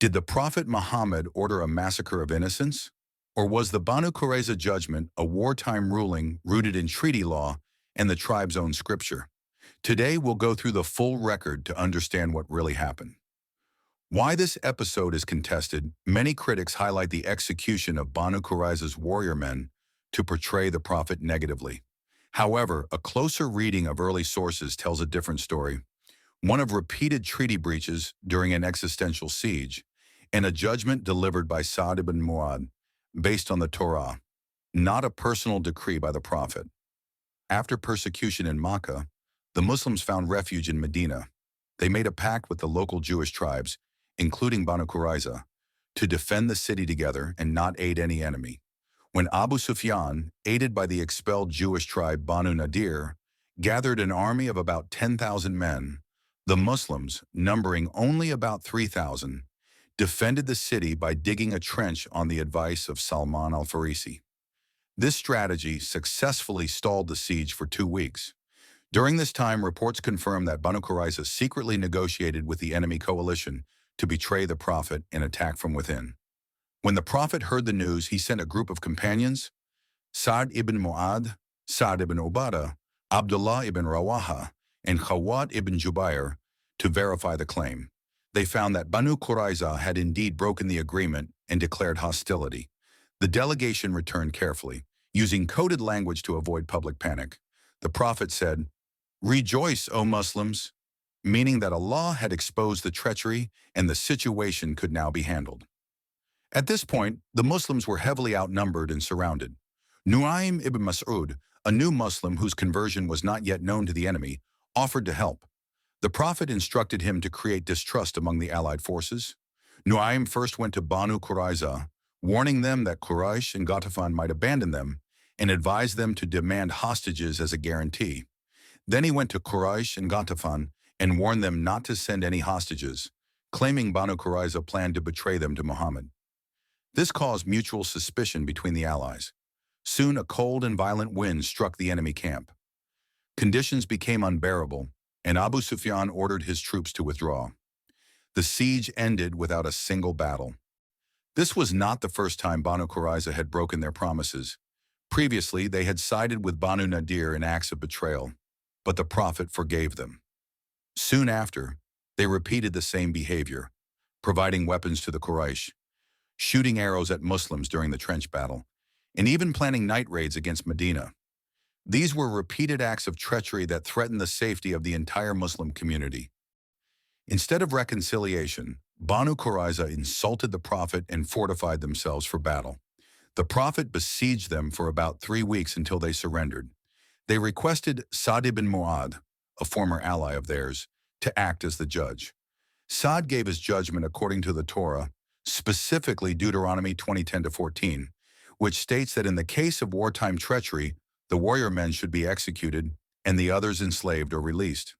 Did the Prophet Muhammad order a massacre of innocents? Or was the Banu Qurayza judgment a wartime ruling rooted in treaty law and the tribe's own scripture? Today, we'll go through the full record to understand what really happened. Why this episode is contested, many critics highlight the execution of Banu Qurayza's warrior men to portray the Prophet negatively. However, a closer reading of early sources tells a different story, one of repeated treaty breaches during an existential siege, and a judgment delivered by Sa'd ibn Mu'adh based on the Torah, not a personal decree by the Prophet. After persecution in Makkah, the Muslims found refuge in Medina. They made a pact with the local Jewish tribes, including Banu Qurayza, to defend the city together and not aid any enemy. When Abu Sufyan, aided by the expelled Jewish tribe Banu Nadir, gathered an army of about 10,000 men, the Muslims, numbering only about 3,000, defended the city by digging a trench on the advice of Salman al-Farisi. This strategy successfully stalled the siege for 2 weeks. During this time, reports confirmed that Banu Qurayza secretly negotiated with the enemy coalition to betray the Prophet and attack from within. When the Prophet heard the news, he sent a group of companions, Sa'd ibn Mu'adh, Sa'd ibn Ubadah, Abdullah ibn Rawaha, and Khawat ibn Jubair, to verify the claim. They found that Banu Qurayza had indeed broken the agreement and declared hostility. The delegation returned carefully, using coded language to avoid public panic. The Prophet said, "Rejoice, O Muslims," meaning that Allah had exposed the treachery and the situation could now be handled. At this point, the Muslims were heavily outnumbered and surrounded. Nu'aym ibn Mas'ud, a new Muslim whose conversion was not yet known to the enemy, offered to help. The Prophet instructed him to create distrust among the allied forces. Nu'aym first went to Banu Qurayza, warning them that Quraysh and Ghatafan might abandon them, and advised them to demand hostages as a guarantee. Then he went to Quraysh and Ghatafan and warned them not to send any hostages, claiming Banu Qurayza planned to betray them to Muhammad. This caused mutual suspicion between the allies. Soon a cold and violent wind struck the enemy camp. Conditions became unbearable, and Abu Sufyan ordered his troops to withdraw. The siege ended without a single battle. This was not the first time Banu Qurayza had broken their promises. Previously, they had sided with Banu Nadir in acts of betrayal, but the Prophet forgave them. Soon after, they repeated the same behavior, providing weapons to the Quraysh, shooting arrows at Muslims during the trench battle, and even planning night raids against Medina. These were repeated acts of treachery that threatened the safety of the entire Muslim community. Instead of reconciliation, Banu Qurayza insulted the Prophet and fortified themselves for battle. The Prophet besieged them for about 3 weeks until they surrendered. They requested Sa'd ibn Mu'adh, a former ally of theirs, to act as the judge. Sa'd gave his judgment according to the Torah, specifically Deuteronomy 20:10-14, which states that in the case of wartime treachery, the warrior men should be executed and the others enslaved or released.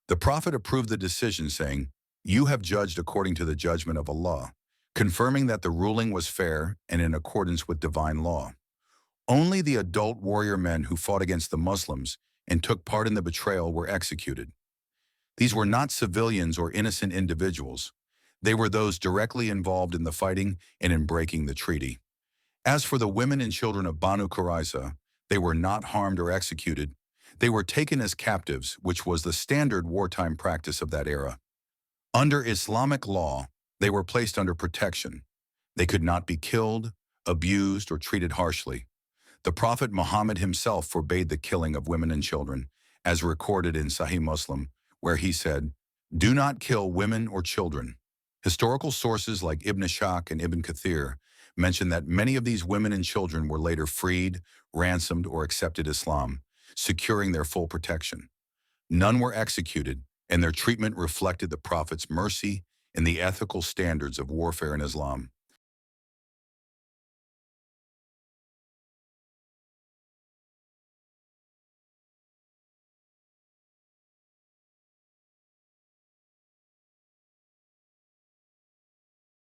The Prophet approved the decision, saying, "You have judged according to the judgment of Allah," confirming that the ruling was fair and in accordance with divine law. Only the adult warrior men who fought against the Muslims and took part in the betrayal were executed. These were not civilians or innocent individuals. They were those directly involved in the fighting and in breaking the treaty. As for the women and children of Banu Qurayza, they were not harmed or executed. They were taken as captives, which was the standard wartime practice of that era. Under Islamic law, they were placed under protection. They could not be killed, abused, or treated harshly. The Prophet Muhammad himself forbade the killing of women and children, as recorded in Sahih Muslim, where he said, "Do not kill women or children." Historical sources like Ibn Ishaq and Ibn Kathir mention that many of these women and children were later freed, ransomed, or accepted Islam, securing their full protection. None were executed, and their treatment reflected the Prophet's mercy and the ethical standards of warfare in Islam.